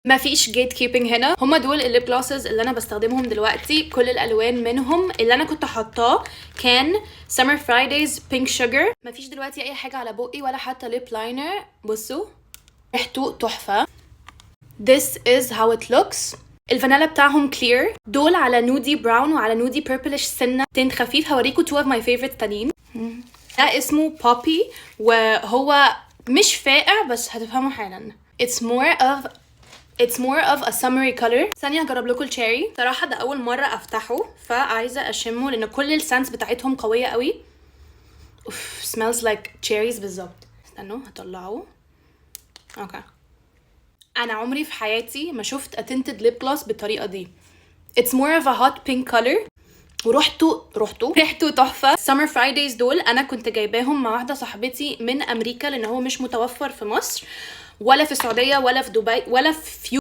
ما فيش جيت كيبنج هنا. هما دول الليب جلاسز اللي انا بستخدمهم دلوقتي، كل الالوان منهم. اللي انا كنت حاطاه كان Summer Fridays Pink Sugar. ما فيش دلوقتي اي حاجه على بقي ولا حتى ليب لاينر. بصوا ريحته تحفه. This is how it looks. الفانيلا بتاعهم clear. دول على نودي براون وعلى نودي purplish سنه تنت خفيف. هوريكم two of my favorites تانيين. ده اسمه بوبي وهو مش فاقع بس هتفهموا حالا. It's more of a summery color. ثانية هجرب لكم الشيري. صراحة ده أول مرة أفتحه فعايزة أشمه لأن كل السنس بتاعتهم قوية قوي. smells like cherries بالظبط. استنوا هطلعه. اوكي. أنا عمري في حياتي ما شفت a tinted lip gloss بالطريقة دي. It's more of a hot pink color. ريحته تحفة. Summer Fridays دول أنا كنت جايباهم مع واحدة صاحبتي من أمريكا لأن هو مش متوفر في مصر ولا في السعودية ولا في دبي ولا في